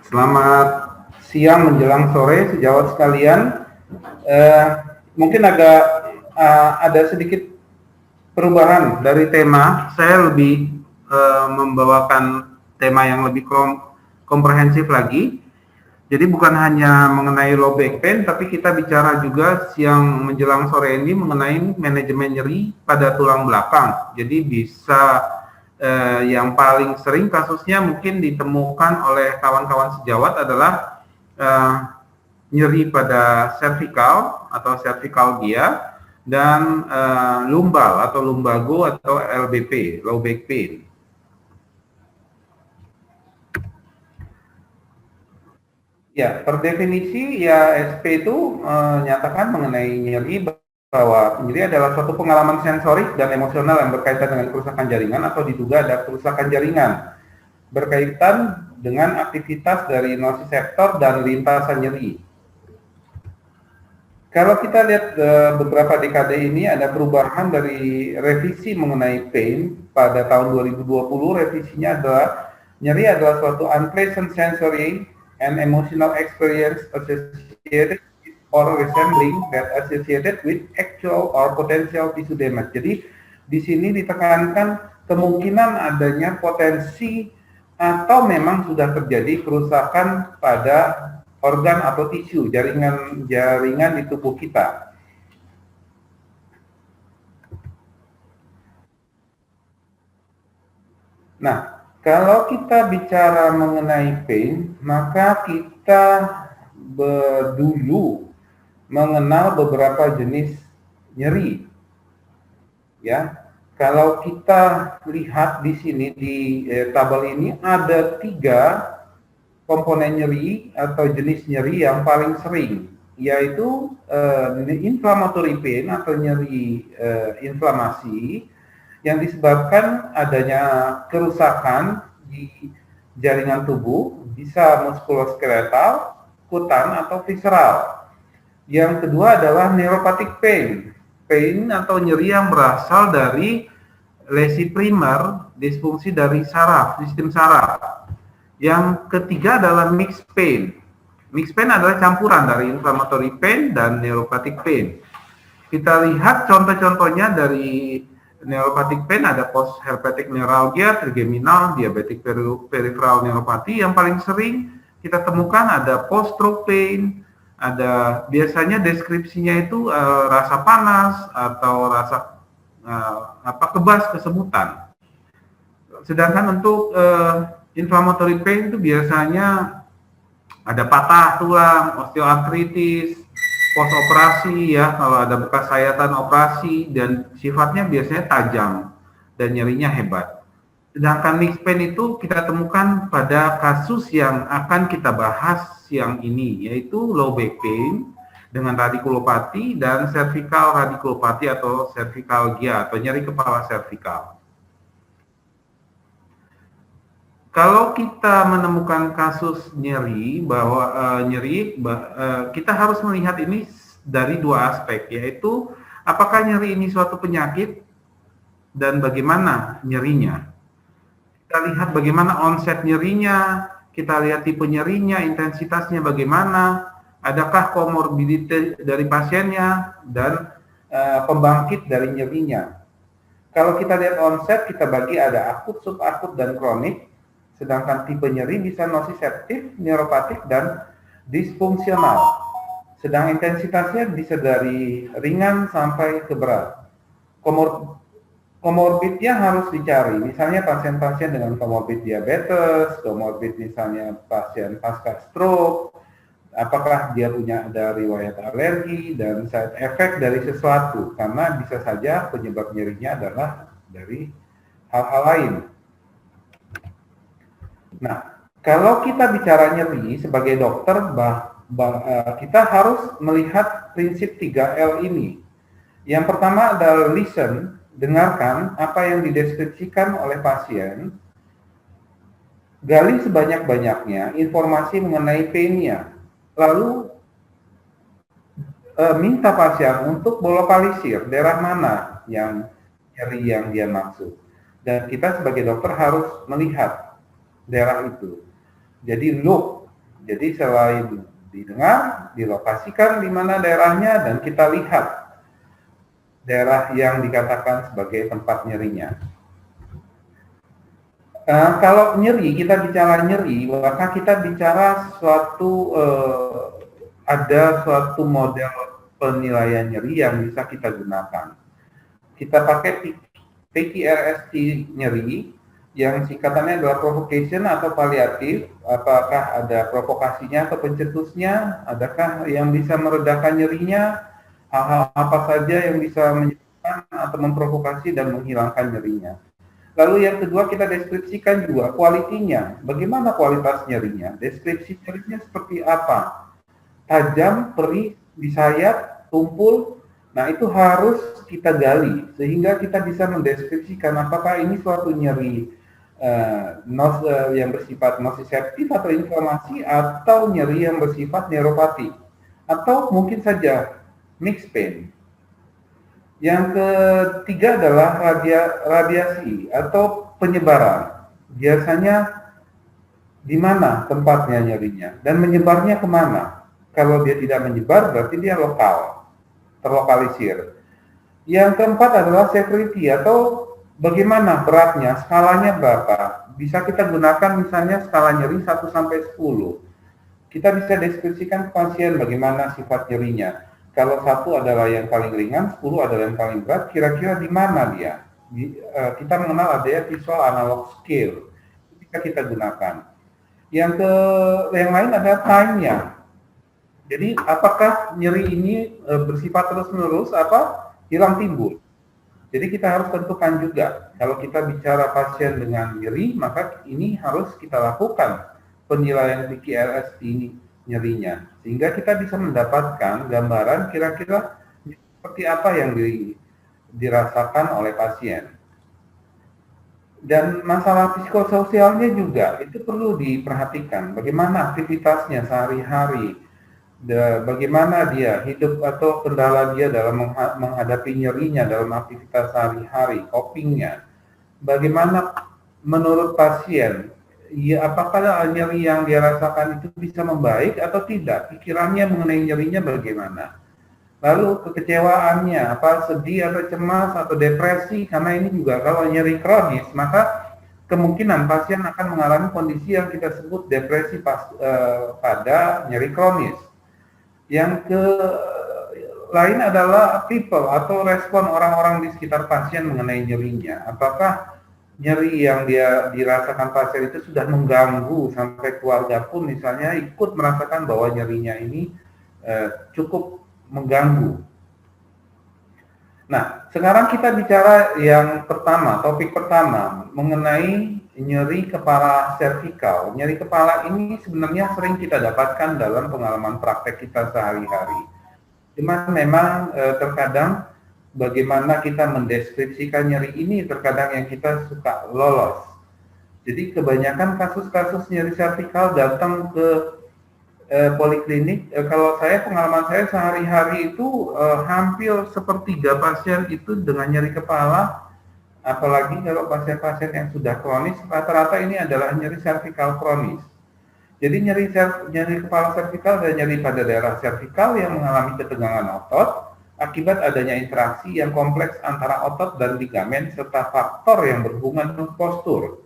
Selamat siang menjelang sore sejawat sekalian. Eh, Mungkin agak ada sedikit perubahan dari tema. Saya lebih membawakan tema yang lebih komprehensif lagi. Jadi bukan hanya mengenai low back pain, tapi kita bicara juga siang menjelang sore ini mengenai manajemen nyeri pada tulang belakang. Jadi bisa yang paling sering kasusnya mungkin ditemukan oleh kawan-kawan sejawat adalah eh, nyeri pada cervical atau cervicalgia dan lumbal atau lumbago atau LBP, low back pain. Ya, per definisi ya SP itu menyatakan mengenai nyeri bahwa nyeri adalah suatu pengalaman sensorik dan emosional yang berkaitan dengan kerusakan jaringan atau diduga ada kerusakan jaringan berkaitan dengan aktivitas dari nociceptor dan lintasan nyeri. Kalau kita lihat beberapa dekade ini ada perubahan dari revisi mengenai pain pada tahun 2020. Revisinya adalah nyeri adalah suatu unpleasant sensory and emotional experience associated or resembling that associated with actual or potential tissue damage. Jadi di sini ditekankan kemungkinan adanya potensi atau memang sudah terjadi kerusakan pada organ atau tisu jaringan di tubuh kita. Nah, kalau kita bicara mengenai pain, maka kita dulu mengenal beberapa jenis nyeri. Ya, kalau kita lihat di sini di tabel ini ada 3 komponen nyeri atau jenis nyeri yang paling sering, yaitu inflammatory pain atau nyeri inflamasi yang disebabkan adanya kerusakan di jaringan tubuh, bisa muskuloskeletal, kutan, atau visceral. Yang kedua adalah neuropathic pain, pain atau nyeri yang berasal dari lesi primer, disfungsi dari saraf, sistem saraf. Yang ketiga adalah mixed pain. Mixed pain adalah campuran dari inflammatory pain dan neuropathic pain. Kita lihat contoh-contohnya dari neuropathic pain ada post-herpetic neuralgia, trigeminal, diabetic peripheral neuropathy. Yang paling sering kita temukan ada post-stroke pain, ada biasanya deskripsinya itu rasa panas atau rasa kebas, kesemutan. Sedangkan untuk inflammatory pain itu biasanya ada patah tulang, osteoartritis, post operasi ya, kalau ada bekas sayatan operasi, dan sifatnya biasanya tajam dan nyerinya hebat. Sedangkan mixed pain itu kita temukan pada kasus yang akan kita bahas siang ini, yaitu low back pain dengan radikulopati dan cervical radikulopati atau cervicalgia atau nyeri kepala cervical. Kalau kita menemukan kasus nyeri bahwa kita harus melihat ini dari 2 aspek, yaitu apakah nyeri ini suatu penyakit dan bagaimana nyerinya. Kita lihat bagaimana onset nyerinya, kita lihat tipe nyerinya, intensitasnya bagaimana, adakah komorbidity dari pasiennya dan pembangkit dari nyerinya. Kalau kita lihat onset, kita bagi ada akut, subakut, dan kronik. Sedangkan tipe nyeri bisa nociceptif, neuropatik, dan disfungsional. Sedang intensitasnya bisa dari ringan sampai ke berat. Komorbidnya harus dicari, misalnya pasien-pasien dengan komorbid diabetes, komorbid misalnya pasien pasca stroke, apakah dia punya ada riwayat alergi dan side effect dari sesuatu, karena bisa saja penyebab nyerinya adalah dari hal-hal lain. Nah, kalau kita bicara nyeri sebagai dokter, kita harus melihat prinsip 3L ini. Yang pertama adalah listen, dengarkan apa yang dideskripsikan oleh pasien, gali sebanyak-banyaknya informasi mengenai pain-nya, lalu minta pasien untuk melokalisir daerah mana yang nyeri yang dia maksud. Dan kita sebagai dokter harus melihat daerah itu. Jadi look Jadi selain didengar, dilokasikan di mana daerahnya, dan kita lihat daerah yang dikatakan sebagai tempat nyerinya. Kalau nyeri, kita bicara nyeri, maka kita bicara ada suatu model penilaian nyeri yang bisa kita gunakan. Kita pakai PQRST nyeri, yang singkatannya adalah provocation atau paliatif. Apakah ada provokasinya atau pencetusnya? Adakah yang bisa meredakan nyerinya? Hal-hal apa saja yang bisa menyebabkan atau memprovokasi dan menghilangkan nyerinya? Lalu yang kedua, kita deskripsikan juga kualitinya. Bagaimana kualitas nyerinya? Deskripsi nyerinya seperti apa? Tajam, perih, disayat, tumpul. Nah, itu harus kita gali sehingga kita bisa mendeskripsikan apakah ini suatu nyeri yang bersifat nociceptif atau inflamasi, atau nyeri yang bersifat neuropati, atau mungkin saja mixed pain. Yang ketiga adalah radiasi atau penyebaran. Biasanya di mana tempatnya nyerinya dan menyebarnya kemana. Kalau dia tidak menyebar, berarti dia lokal, terlokalisir. Yang keempat adalah severity atau bagaimana beratnya, skalanya berapa. Bisa kita gunakan misalnya skala nyeri 1 sampai 10. Kita bisa deskripsikan ke pasien bagaimana sifat nyerinya. Kalau 1 adalah yang paling ringan, 10 adalah yang paling berat, kira-kira di mana dia. Kita mengenal adanya visual analog scale, ketika kita gunakan. Yang lain adalah time-nya. Jadi apakah nyeri ini bersifat terus-menerus apa hilang timbul. Jadi kita harus tentukan juga, kalau kita bicara pasien dengan nyeri, maka ini harus kita lakukan penilaian PQRST ini nyerinya, sehingga kita bisa mendapatkan gambaran kira-kira seperti apa yang dirasakan oleh pasien. Dan masalah psikososialnya juga itu perlu diperhatikan, bagaimana aktivitasnya sehari-hari, bagaimana dia hidup atau kendala dia dalam menghadapi nyerinya dalam aktivitas sehari-hari, copingnya. Bagaimana menurut pasien, ya, apakah nyeri yang dia rasakan itu bisa membaik atau tidak? Pikirannya mengenai nyerinya bagaimana? Lalu kekecewaannya, apa sedih atau cemas atau depresi? Karena ini juga kalau nyeri kronis, maka kemungkinan pasien akan mengalami kondisi yang kita sebut depresi pada nyeri kronis. Yang lain adalah people atau respon orang-orang di sekitar pasien mengenai nyerinya. Apakah nyeri yang dia dirasakan pasien itu sudah mengganggu sampai keluarga pun misalnya ikut merasakan bahwa nyerinya ini cukup mengganggu. Nah, sekarang kita bicara yang pertama, topik pertama mengenai nyeri kepala servikal. Nyeri kepala ini sebenarnya sering kita dapatkan dalam pengalaman praktek kita sehari-hari. Cuma memang terkadang bagaimana kita mendeskripsikan nyeri ini terkadang yang kita suka lolos. Jadi kebanyakan kasus-kasus nyeri servikal datang ke poliklinik. Kalau pengalaman saya sehari-hari itu hampir sepertiga pasien itu dengan nyeri kepala, apalagi kalau pasien-pasien yang sudah kronis, rata-rata ini adalah nyeri servikal kronis. Jadi nyeri kepala servikal dan nyeri pada daerah servikal yang mengalami ketegangan otot akibat adanya interaksi yang kompleks antara otot dan ligamen serta faktor yang berhubungan dengan postur,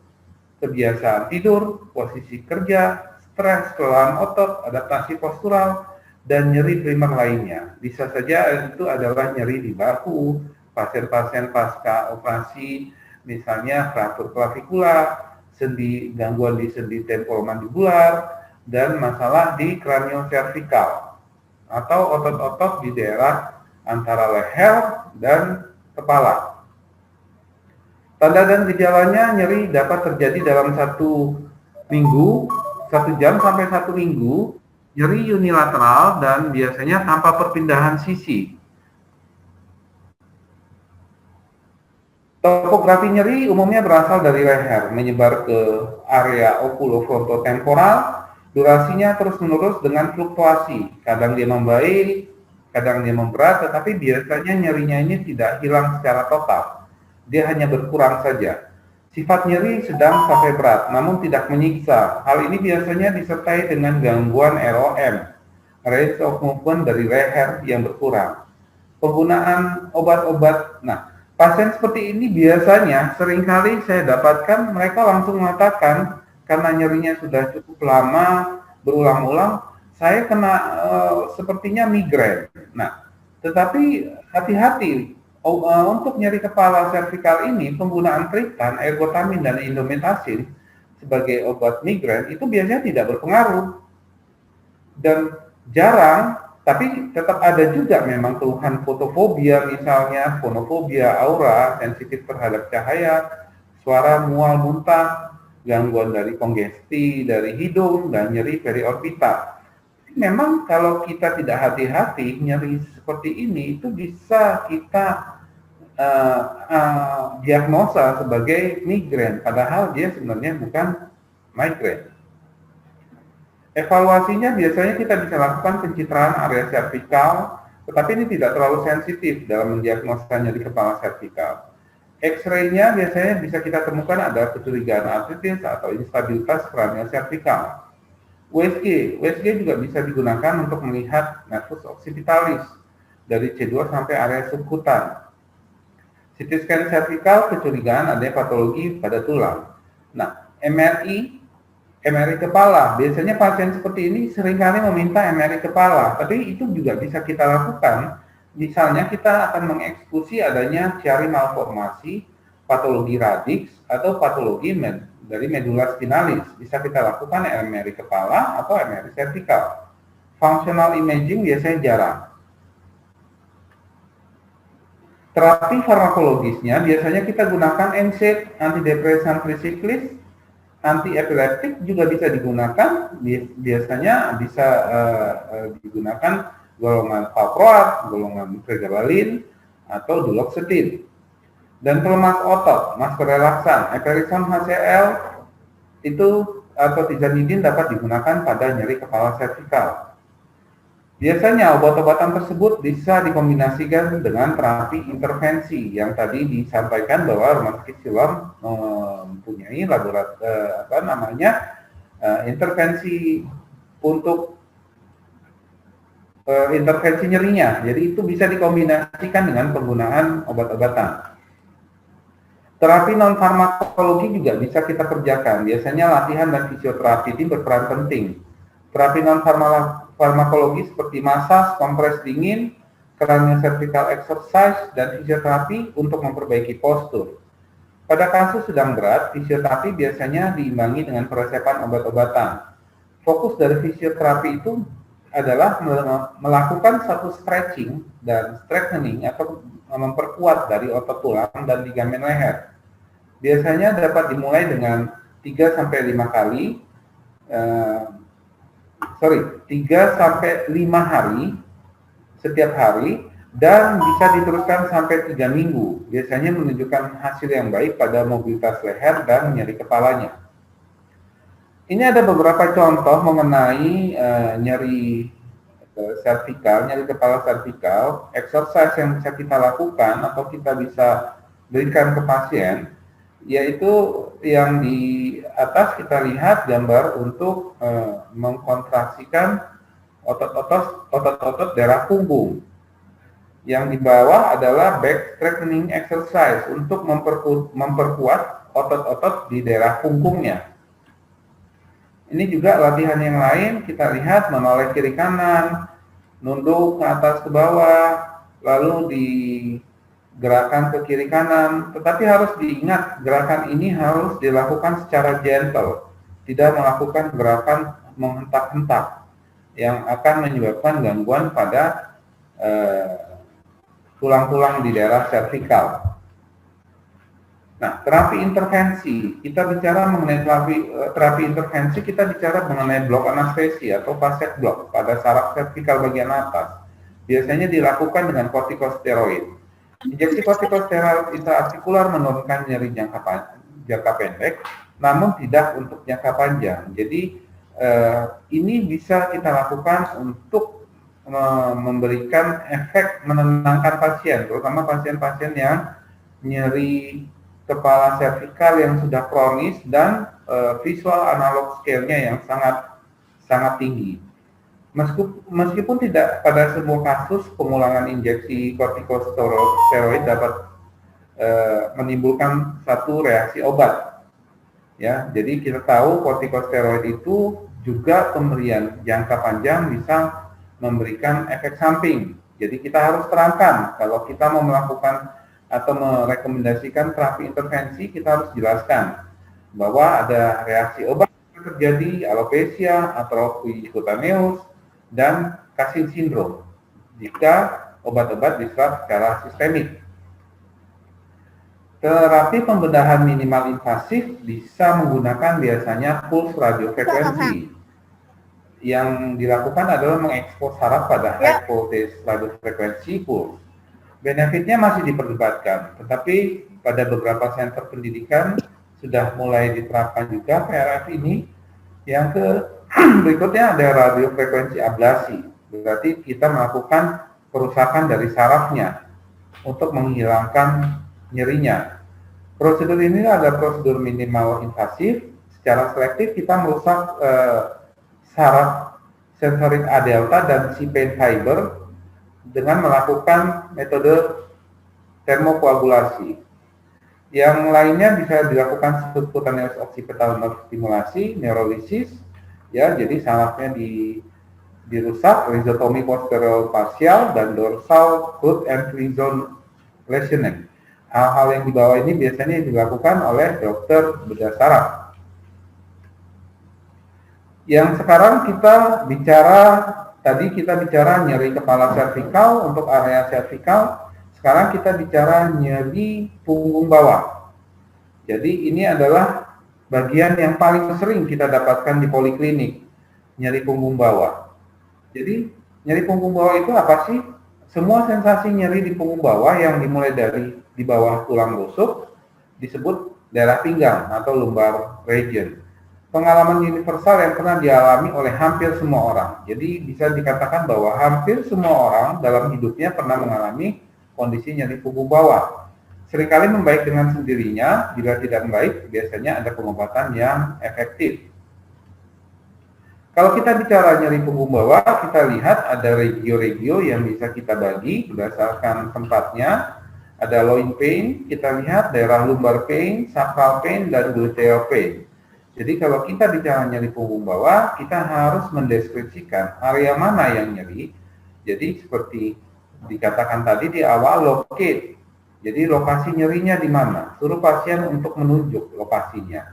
kebiasaan tidur, posisi kerja, stres, kelelahan otot, adaptasi postural, dan nyeri primer lainnya. Bisa saja itu adalah nyeri di bahu, pasien-pasien pasca operasi, misalnya fraktur klavikula, gangguan di sendi temporomandibular, dan masalah di kranioservikal, atau otot-otot di daerah antara leher dan kepala. Tanda dan gejalanya nyeri dapat terjadi dalam 1 minggu, 1 jam sampai 1 minggu, nyeri unilateral dan biasanya tanpa perpindahan sisi. Topografi nyeri umumnya berasal dari leher, menyebar ke area okulofrontotemporal, durasinya terus-menerus dengan fluktuasi. Kadang dia membaik, kadang dia memberat, tetapi biasanya nyerinya ini tidak hilang secara total. Dia hanya berkurang saja. Sifat nyeri sedang sampai berat, namun tidak menyiksa. Hal ini biasanya disertai dengan gangguan ROM, range of movement dari leher yang berkurang. Penggunaan obat-obat. Nah, pasien seperti ini biasanya seringkali saya dapatkan mereka langsung mengatakan karena nyerinya sudah cukup lama, berulang-ulang, saya kena sepertinya migrain. Nah, tetapi hati-hati untuk nyeri kepala servikal ini penggunaan triptan, ergotamin dan indomethacin sebagai obat migrain itu biasanya tidak berpengaruh dan jarang, tapi tetap ada juga memang keluhan fotofobia misalnya, fonofobia, aura, sensitif terhadap cahaya, suara mual muntah, gangguan dari kongesti dari hidung dan nyeri periorbital. Memang kalau kita tidak hati-hati, nyeri seperti ini itu bisa kita diagnosa sebagai migrain, padahal dia sebenarnya bukan migrain. Evaluasinya biasanya kita bisa lakukan pencitraan area servikal, tetapi ini tidak terlalu sensitif dalam mendiagnosa nyeri kepala servikal. X-ray-nya biasanya bisa kita temukan ada kecurigaan artritis atau instabilitas kranial servikal. USG juga bisa digunakan untuk melihat nervus occipitalis dari C2 sampai area subkutan. CT scan servikal kecurigaan adanya patologi pada tulang. Nah, MRI kepala, biasanya pasien seperti ini seringkali meminta MRI kepala, tapi itu juga bisa kita lakukan. Misalnya kita akan mengeksekusi adanya chiari malformasi, patologi radix, atau patologi dari medula spinalis. Bisa kita lakukan MRI kepala atau MRI servikal. Functional imaging biasanya jarang. Terapi farmakologisnya biasanya kita gunakan NSAID, antidepresan trisiklis, anti-epileptik juga bisa digunakan, biasanya bisa digunakan golongan valproat, golongan pregabalin, atau duloxetine. Dan pelemas otot, masker relaksan, eperisom HCl itu atau tizanidin dapat digunakan pada nyeri kepala servikal. Biasanya obat-obatan tersebut bisa dikombinasikan dengan terapi intervensi yang tadi disampaikan bahwa rumah sakit Siloam mempunyai intervensi untuk intervensi nyerinya. Jadi itu bisa dikombinasikan dengan penggunaan obat-obatan. Terapi non-farmakologi juga bisa kita kerjakan. Biasanya latihan dan fisioterapi ini berperan penting. Terapi non-farmakologi seperti masas, kompres dingin, cranial cervical exercise, dan fisioterapi untuk memperbaiki postur. Pada kasus sedang berat, fisioterapi biasanya diimbangi dengan peresepan obat-obatan. Fokus dari fisioterapi itu adalah melakukan satu stretching dan strengthening atau memperkuat dari otot tulang dan ligamen leher. Biasanya dapat dimulai dengan 3 sampai 5 hari setiap hari dan bisa diteruskan sampai 3 minggu. Biasanya menunjukkan hasil yang baik pada mobilitas leher dan nyeri kepalanya. Ini ada beberapa contoh mengenai nyeri servikal, nyeri kepala servikal, exercise yang bisa kita lakukan atau kita bisa berikan ke pasien, yaitu yang di atas kita lihat gambar untuk mengkontraksikan otot-otot daerah punggung. Yang di bawah adalah back strengthening exercise untuk memperkuat otot-otot di daerah punggungnya. Ini juga latihan yang lain, kita lihat menoleh kiri kanan, nunduk ke atas ke bawah, lalu digerakkan ke kiri kanan. Tetapi harus diingat, gerakan ini harus dilakukan secara gentle, tidak melakukan gerakan menghentak-hentak yang akan menyebabkan gangguan pada tulang-tulang di daerah servikal. Nah, terapi intervensi, kita bicara mengenai terapi intervensi, kita bicara mengenai blok anestesi atau facet block pada saraf servikal bagian atas. Biasanya dilakukan dengan kortikosteroid. Injeksi kortikosteroid intraartikular menurunkan nyeri jangka pendek, namun tidak untuk jangka panjang. Jadi, ini bisa kita lakukan untuk memberikan efek menenangkan pasien, terutama pasien-pasien yang nyeri kepala servikal yang sudah kronis dan visual analog scale-nya yang sangat tinggi. Meskipun tidak pada semua kasus pengulangan injeksi kortikosteroid dapat menimbulkan satu reaksi obat. Ya, jadi kita tahu kortikosteroid itu juga pemberian jangka panjang bisa memberikan efek samping. Jadi kita harus terangkan kalau kita mau melakukan atau merekomendasikan terapi intervensi, kita harus jelaskan bahwa ada reaksi obat yang terjadi, alopecia, atrofi kutaneus, dan Cushing syndrome jika obat-obat diserap secara sistemik. Terapi pembedahan minimal invasif bisa menggunakan biasanya pulse radiofrekuensi. Yang dilakukan adalah mengekspos saraf pada high voltage radiofrekuensi pulse. Benefitnya masih diperdebatkan, tetapi pada beberapa center pendidikan sudah mulai diterapkan juga PRF ini. Yang berikutnya ada radiofrekuensi ablasi, berarti kita melakukan perusakan dari sarafnya untuk menghilangkan nyerinya. Prosedur ini adalah prosedur minimal invasif. Secara selektif kita merusak saraf sensorik A delta dan C pain fiber dengan melakukan metode termokoagulasi. Yang lainnya bisa dilakukan subcutaneous occipital nerve stimulasi, neurolisis, ya, jadi sarafnya dirusak, rhizotomy posterior partial dan dorsal root and free zone lesioning. Hal-hal yang di bawah ini biasanya dilakukan oleh dokter bedah saraf. Yang sekarang kita bicara nyeri kepala servikal untuk area servikal. Sekarang kita bicara nyeri punggung bawah. Jadi ini adalah bagian yang paling sering kita dapatkan di poliklinik, nyeri punggung bawah. Jadi nyeri punggung bawah itu apa sih? Semua sensasi nyeri di punggung bawah yang dimulai dari di bawah tulang rusuk disebut daerah pinggang atau lumbar region. Pengalaman universal yang pernah dialami oleh hampir semua orang. Jadi bisa dikatakan bahwa hampir semua orang dalam hidupnya pernah mengalami kondisi nyeri punggung bawah. Seringkali membaik dengan sendirinya, bila tidak membaik biasanya ada pengobatan yang efektif. Kalau kita bicara nyeri punggung bawah, kita lihat ada regio-regio yang bisa kita bagi berdasarkan tempatnya. Ada loin pain, kita lihat daerah lumbar pain, sacral pain, dan gluteal pain. Jadi kalau kita bicara nyeri punggung bawah, kita harus mendeskripsikan area mana yang nyeri. Jadi seperti dikatakan tadi di awal, locate. Jadi lokasi nyerinya di mana? Suruh pasien untuk menunjuk lokasinya.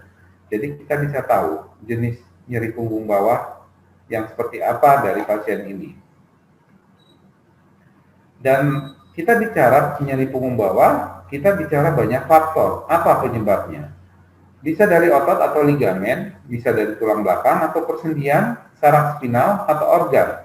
Jadi kita bisa tahu jenis nyeri punggung bawah yang seperti apa dari pasien ini. Dan kita bicara nyeri punggung bawah, kita bicara banyak faktor. Apa penyebabnya? Bisa dari otot atau ligamen, bisa dari tulang belakang atau persendian, saraf spinal atau organ.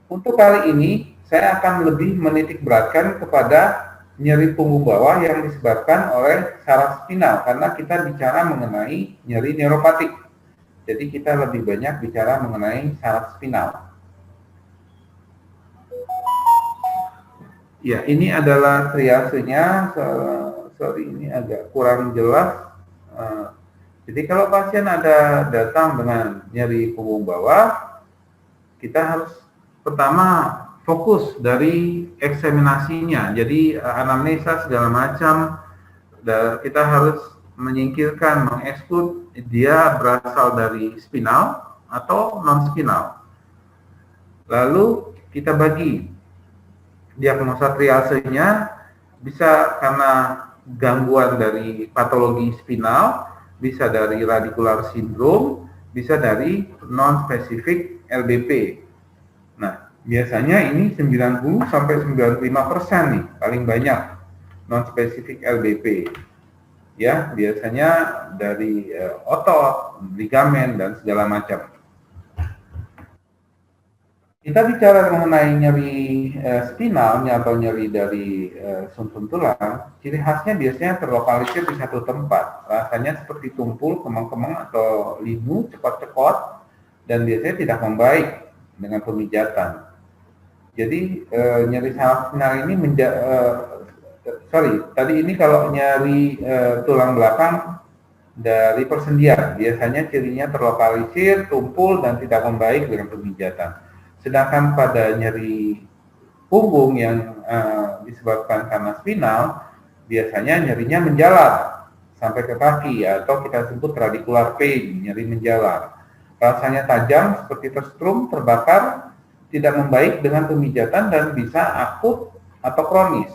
Untuk kali ini, saya akan lebih menitik beratkan kepada nyeri punggung bawah yang disebabkan oleh saraf spinal, karena kita bicara mengenai nyeri neuropatik. Jadi kita lebih banyak bicara mengenai saraf spinal. Ya, ini adalah triasenya. Sorry, ini agak kurang jelas. Jadi kalau pasien ada datang dengan nyeri punggung bawah, kita harus pertama fokus dari eksaminasinya. Jadi anamnesa segala macam, kita harus menyingkirkan, mengeksklud dia berasal dari spinal atau non-spinal. Lalu kita bagi diagnosa triasenya, bisa karena gangguan dari patologi spinal, bisa dari radicular syndrome, bisa dari non-spesifik LBP. Nah, biasanya ini 90 sampai 95% nih, paling banyak non-spesifik LBP. Ya, biasanya dari otot, ligamen, dan segala macam. Kita bicara mengenai nyeri spinalnya atau nyeri dari sumsum tulang, ciri khasnya biasanya terlokalisir di satu tempat. Rasanya seperti tumpul, kemang-kemang atau linu, cepat-cepat, dan biasanya tidak membaik dengan pemijatan. Jadi nyeri saraf spinal ini tadi ini kalau nyeri tulang belakang dari persendian, biasanya cirinya terlokalisir, tumpul, dan tidak membaik dengan pemijatan. Sedangkan pada nyeri punggung yang disebabkan karena spinal, biasanya nyerinya menjalar sampai ke kaki, atau kita sebut radicular pain, nyeri menjalar. Rasanya tajam seperti tersetrum, terbakar, tidak membaik dengan pemijatan, dan bisa akut atau kronis.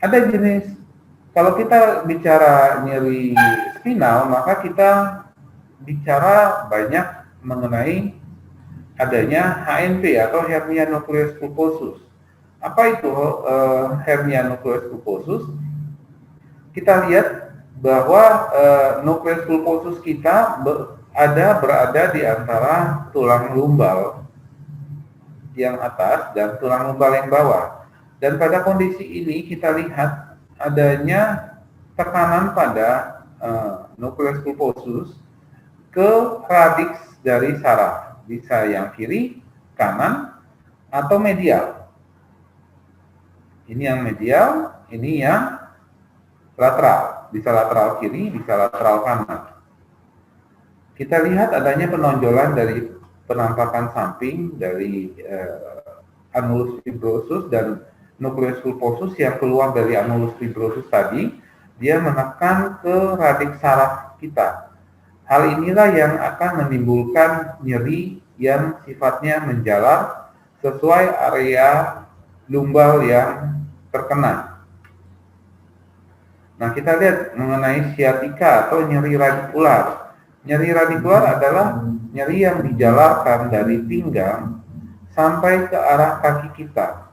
Ada jenis, kalau kita bicara nyeri spinal, maka kita bicara banyak mengenai adanya HNP atau hernia nucleus pulposus. Apa itu hernia nucleus pulposus? Kita lihat bahwa nucleus pulposus kita berada di antara tulang lumbal yang atas dan tulang lumbal yang bawah. Dan pada kondisi ini kita lihat adanya tekanan pada nucleus pulposus ke radiks dari saraf, bisa yang kiri, kanan, atau medial. Ini yang medial, ini yang lateral, bisa lateral kiri, bisa lateral kanan. Kita lihat adanya penonjolan dari penampakan samping dari annulus fibrosus dan nucleus pulposus yang keluar dari annulus fibrosus tadi, dia menekan ke radik saraf kita. Hal inilah yang akan menimbulkan nyeri yang sifatnya menjalar sesuai area lumbal yang terkena. Nah, kita lihat mengenai sciatica atau nyeri radikular. Nyeri radikular adalah nyeri yang dijalarkan dari pinggang sampai ke arah kaki kita.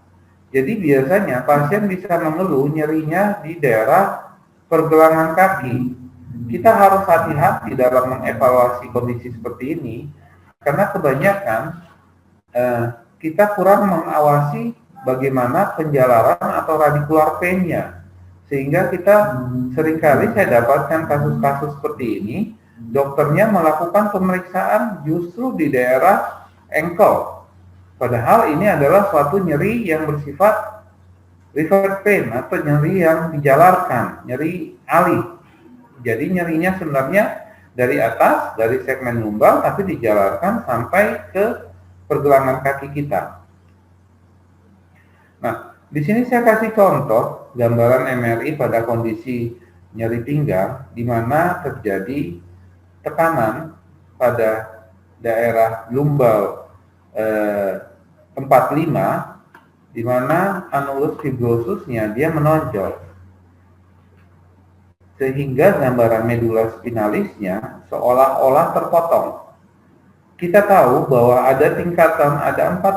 Jadi biasanya pasien bisa mengeluh nyerinya di daerah pergelangan kaki. Kita harus hati-hati dalam mengevaluasi kondisi seperti ini, karena kebanyakan kita kurang mengawasi bagaimana penjalaran atau radicular pain-nya. Sehingga kita seringkali saya dapatkan kasus-kasus seperti ini, dokternya melakukan pemeriksaan justru di daerah ankle. Padahal ini adalah suatu nyeri yang bersifat revert pain atau nyeri yang dijalarkan, nyeri alih. Jadi nyerinya sebenarnya dari atas, dari segmen lumbal, tapi dijalarkan sampai ke pergelangan kaki kita. Nah, di sini saya kasih contoh gambaran MRI pada kondisi nyeri pinggang, di mana terjadi tekanan pada daerah lumbal 45, di mana annulus fibrosusnya dia menonjol, sehingga gambaran medula spinalisnya seolah-olah terpotong. Kita tahu bahwa ada 4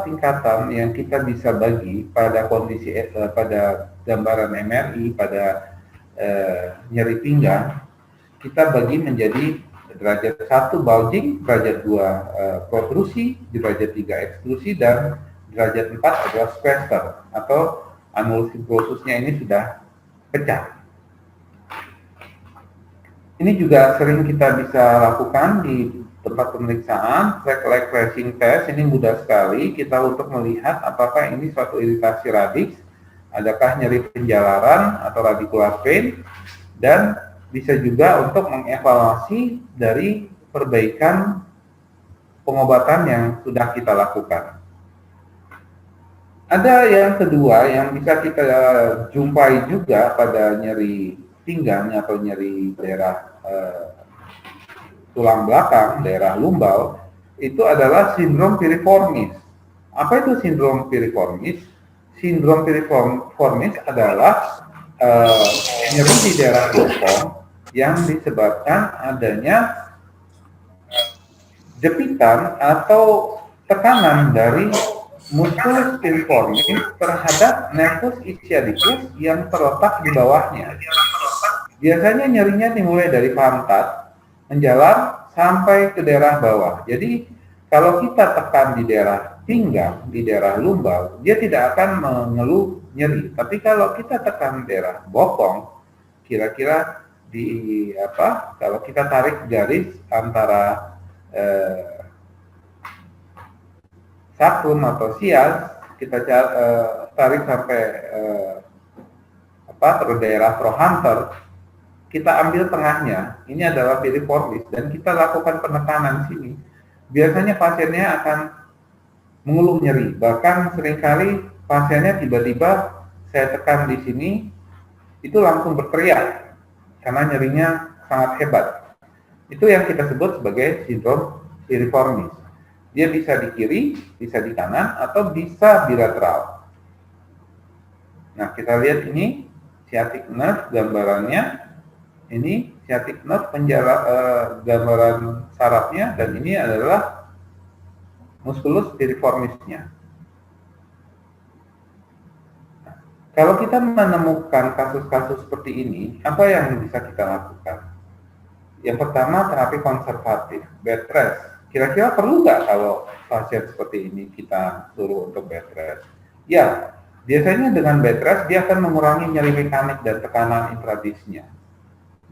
tingkatan yang kita bisa bagi pada kondisi pada gambaran MRI pada nyeri pinggang. Kita bagi menjadi derajat 1 bulging, derajat 2 protrusi, derajat 3 ekstrusi, dan derajat 4 adalah sphincter atau annulus fibrosusnya ini sudah pecah. Ini juga sering kita bisa lakukan di tempat pemeriksaan, tract leg tracing test. Ini mudah sekali kita untuk melihat apakah ini suatu iritasi radiks, adakah nyeri penjalaran atau radicular pain, dan bisa juga untuk mengevaluasi dari perbaikan pengobatan yang sudah kita lakukan. Ada yang kedua yang bisa kita jumpai juga pada nyeri pinggang atau nyeri daerah tulang belakang, daerah lumbal, itu adalah sindrom piriformis. Apa itu sindrom piriformis? Sindrom piriformis adalah nyeri di daerah bokong yang disebabkan adanya jepitan atau tekanan dari musculus piriformis terhadap nervus ischiadicus yang terletak di bawahnya. Biasanya nyerinya dimulai dari pantat, menjalar sampai ke daerah bawah. Jadi kalau kita tekan di daerah pinggang, di daerah lumbal, dia tidak akan mengeluh nyeri. Tapi kalau kita tekan di daerah bokong, kira-kira di kalau kita tarik garis antara sacrum atau sias, kita tarik sampai daerah Trohanter, kita ambil tengahnya, ini adalah piriformis, dan kita lakukan penekanan sini, biasanya pasiennya akan mengeluh nyeri. Bahkan seringkali pasiennya tiba-tiba saya tekan di sini, itu langsung berteriak karena nyerinya sangat hebat. Itu yang kita sebut sebagai sindrom piriformis. Dia bisa di kiri, bisa di kanan, atau bisa bilateral. Nah, kita lihat ini sciatic nerve gambarannya. Ini sciatic nerve gambaran sarafnya, dan ini adalah musculus piriformisnya. Nah, kalau kita menemukan kasus-kasus seperti ini, apa yang bisa kita lakukan? Yang pertama, terapi konservatif, bed rest. Kira-kira perlu nggak kalau pasien seperti ini kita suruh untuk bed rest? Ya, biasanya dengan bed rest dia akan mengurangi nyeri mekanik dan tekanan intradisnya.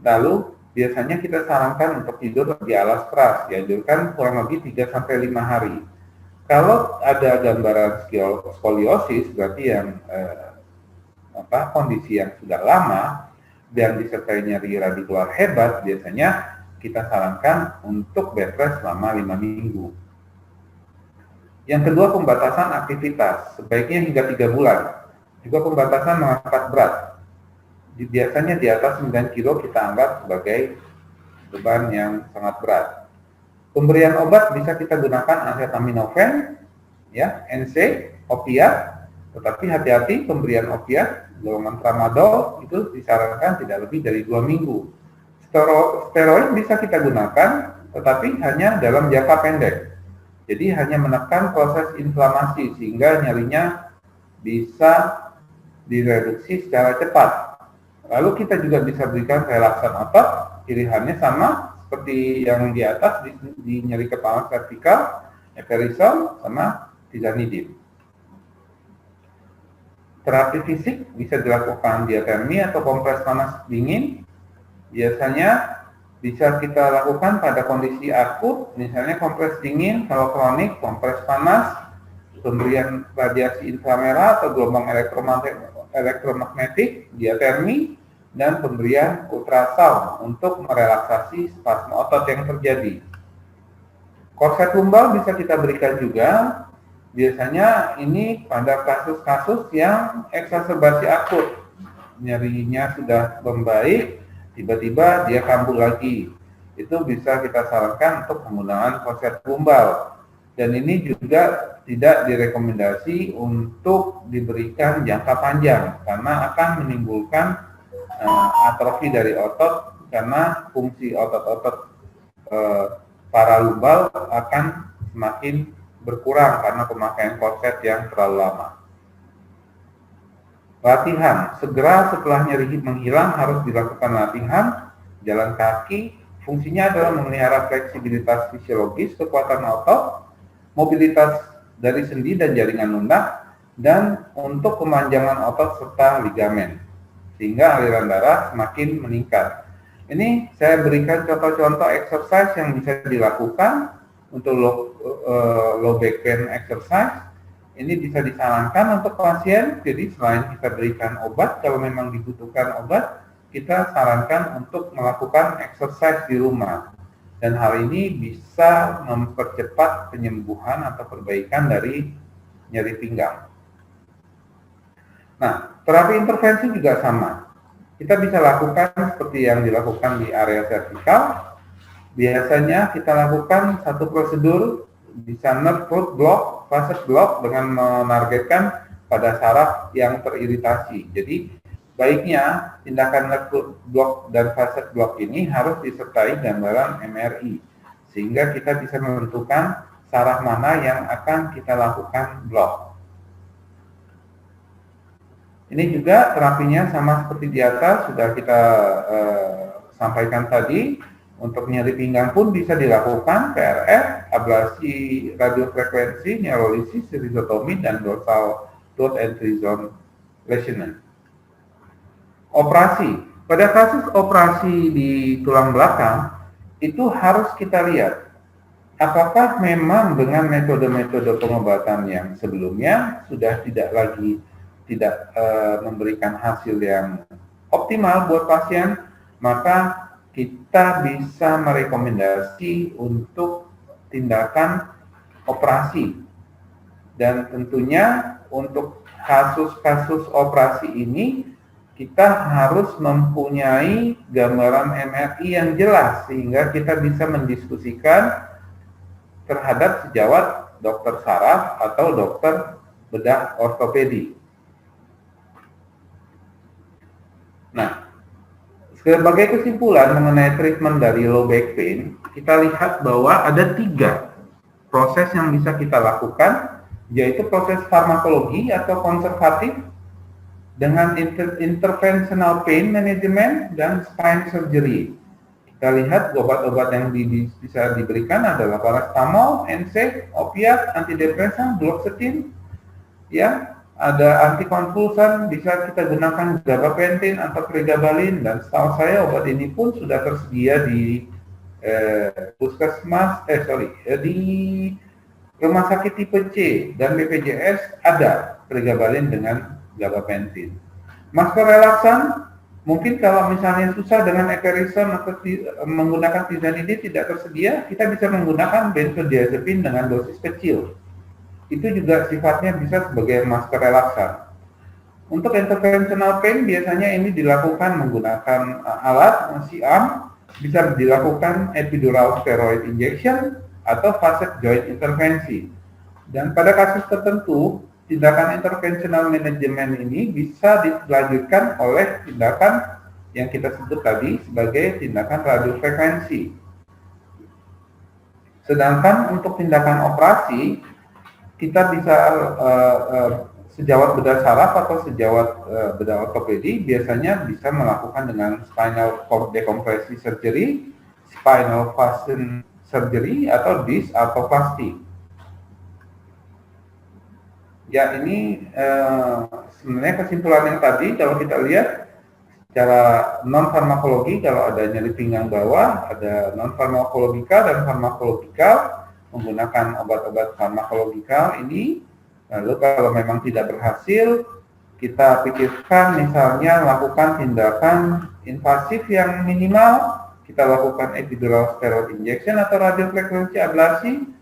Lalu biasanya kita sarankan untuk tidur di alas keras, dianjurkan kurang lebih 3-5 hari. Kalau ada gambaran skoliosis, berarti yang kondisi yang sudah lama dan disertai nyeri radikular hebat, biasanya kita sarankan untuk bed rest selama 5 minggu. Yang kedua, pembatasan aktivitas, sebaiknya hingga 3 bulan. Juga pembatasan mengangkat berat. Biasanya di atas 9 kilo kita anggap sebagai beban yang sangat berat. Pemberian obat bisa kita gunakan acetaminophen, ya, NC, opiat, tetapi hati-hati pemberian opiat, golongan tramadol itu disarankan tidak lebih dari 2 minggu. Steroid bisa kita gunakan, tetapi hanya dalam jangka pendek. Jadi hanya menekan proses inflamasi sehingga nyerinya bisa direduksi secara cepat. Lalu kita juga bisa berikan relaksan otot, pilihannya sama seperti yang di atas, di nyeri kepala vertikal, eperisol, sama tizanidin. Terapi fisik bisa dilakukan diatermi atau kompres panas dingin. Biasanya bisa kita lakukan pada kondisi akut, misalnya kompres dingin, kalau kronik, kompres panas, pemberian radiasi inframerah atau gelombang elektromagnetik, diatermi, dan pemberian ultrasound untuk merelaksasi spasme otot yang terjadi. Korset lumbal bisa kita berikan juga, biasanya ini pada kasus-kasus yang eksaserbasi akut, nyerinya sudah membaik, tiba-tiba dia kambuh lagi. Itu bisa kita sarankan untuk penggunaan korset lumbal. Dan ini juga tidak direkomendasi untuk diberikan jangka panjang karena akan menimbulkan atrofi dari otot, karena fungsi otot-otot paralumbal akan semakin berkurang karena pemakaian korset yang terlalu lama. Latihan, segera setelah nyeri menghilang harus dilakukan latihan jalan kaki. Fungsinya adalah memelihara fleksibilitas fisiologis, kekuatan otot, mobilitas dari sendi dan jaringan lunak, dan untuk pemanjangan otot serta ligamen, sehingga aliran darah semakin meningkat. Ini saya berikan contoh-contoh exercise yang bisa dilakukan untuk low back pain exercise. Ini bisa disarankan untuk pasien, jadi selain kita berikan obat, kalau memang dibutuhkan obat, kita sarankan untuk melakukan exercise di rumah. Dan hal ini bisa mempercepat penyembuhan atau perbaikan dari nyeri pinggang. Nah, terapi intervensi juga sama. Kita bisa lakukan seperti yang dilakukan di area vertikal. Biasanya kita lakukan satu prosedur, bisa nerve root block, facet block dengan menargetkan pada saraf yang teriritasi. Jadi baiknya tindakan nerve root block dan facet block ini harus disertai gambaran MRI, sehingga kita bisa menentukan saraf mana yang akan kita lakukan block. Ini juga terapinya sama seperti di atas, sudah kita sampaikan tadi. Untuk nyeri pinggang pun bisa dilakukan PRF, ablasi radiofrekuensi, neurolisis, rhizotomy, dan dorsal root and trizone lesion. Operasi. Pada kasus operasi di tulang belakang, itu harus kita lihat apakah memang dengan metode-metode pengobatan yang sebelumnya sudah tidak memberikan hasil yang optimal buat pasien, maka kita bisa merekomendasi untuk tindakan operasi. Dan tentunya untuk kasus-kasus operasi ini kita harus mempunyai gambaran MRI yang jelas sehingga kita bisa mendiskusikan terhadap sejawat dokter saraf atau dokter bedah ortopedi. Nah, sebagai kesimpulan mengenai treatment dari low back pain, kita lihat bahwa ada 3 proses yang bisa kita lakukan, yaitu proses farmakologi atau konservatif dengan interventional pain management dan spine surgery. Kita lihat obat-obat yang bisa diberikan adalah paracetamol, NSAID, opiat, antidepresan, duloxetine, ya, ada antikonvulsan, bisa kita gunakan gabapentin atau pregabalin, dan setahu saya obat ini pun sudah tersedia di puskesmas, di rumah sakit tipe C dan BPJS ada pregabalin dengan gabapentin. Masker relaksan, mungkin kalau misalnya susah dengan epinephrine atau menggunakan tizanidin tidak tersedia, kita bisa menggunakan benzodiazepin dengan dosis kecil. Itu juga sifatnya bisa sebagai masker relaksan. Untuk interventional pain biasanya ini dilakukan menggunakan alat siam, bisa dilakukan epidural steroid injection atau facet joint intervensi. Dan pada kasus tertentu, tindakan interventional management ini bisa dilanjutkan oleh tindakan yang kita sebut tadi sebagai tindakan radiofrekuensi. Sedangkan untuk tindakan operasi, kita bisa sejawat bedah saraf atau sejawat bedah ortopedi biasanya bisa melakukan dengan spinal cord decompression surgery, spinal fusion surgery, atau disc arthroplasty. Ya, ini sebenarnya kesimpulan yang tadi kalau kita lihat secara non farmakologi, kalau ada nyeri pinggang bawah, ada non farmakologikal dan farmakologikal menggunakan obat-obat farmakologikal ini. Lalu kalau memang tidak berhasil, kita pikirkan misalnya lakukan tindakan invasif yang minimal, kita lakukan epidural steroid injection atau radiofrekuensi ablasi.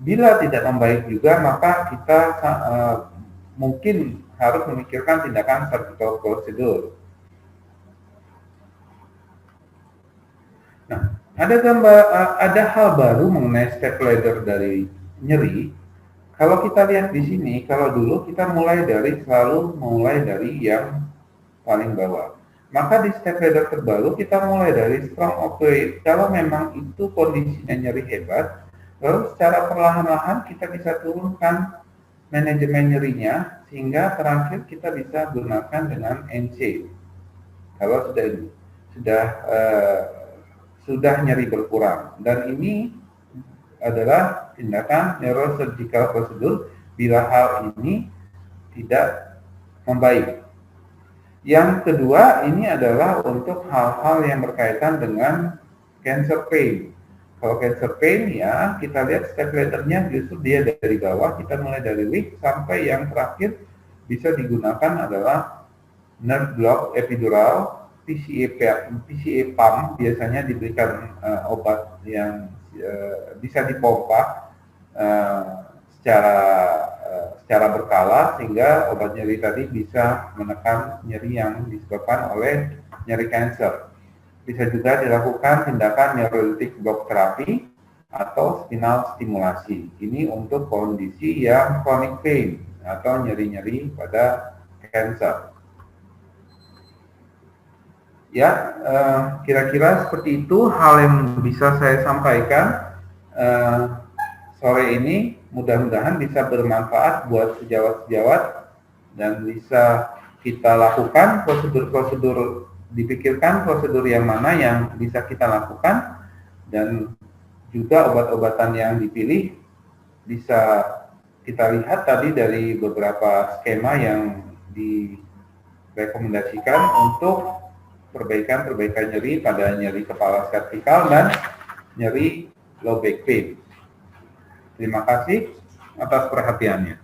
Bila tidak membaik juga, maka kita mungkin harus memikirkan tindakan surgical procedure. Nah, ada hal baru mengenai step ladder dari nyeri. Kalau kita lihat di sini, kalau dulu kita selalu mulai dari yang paling bawah. Maka di step ladder terbaru kita mulai dari strong opioid. Kalau memang itu kondisinya nyeri hebat, lalu secara perlahan-lahan kita bisa turunkan manajemen nyerinya sehingga terakhir kita bisa gunakan dengan NC. Kalau sudah nyeri berkurang, dan ini adalah tindakan neurosurgical procedure bila hal ini tidak membaik. Yang kedua ini adalah untuk hal-hal yang berkaitan dengan cancer pain. Kalau cancer pain ya kita lihat step ladder-nya justru dia dari bawah, kita mulai dari weak sampai yang terakhir bisa digunakan adalah nerve block epidural, PCA pump biasanya diberikan obat yang bisa dipompa secara berkala sehingga obat nyeri tadi bisa menekan nyeri yang disebabkan oleh nyeri kanker. Bisa juga dilakukan tindakan neurolytic block therapy atau spinal stimulasi. Ini untuk kondisi yang chronic pain atau nyeri-nyeri pada kanker. Ya, kira-kira seperti itu hal yang bisa saya sampaikan sore ini. Mudah-mudahan bisa bermanfaat buat sejawat-sejawat dan bisa kita lakukan prosedur-prosedur, dipikirkan prosedur yang mana yang bisa kita lakukan, dan juga obat-obatan yang dipilih bisa kita lihat tadi dari beberapa skema yang direkomendasikan untuk perbaikan nyeri pada nyeri kepala servikal dan nyeri low back pain. Terima kasih atas perhatiannya.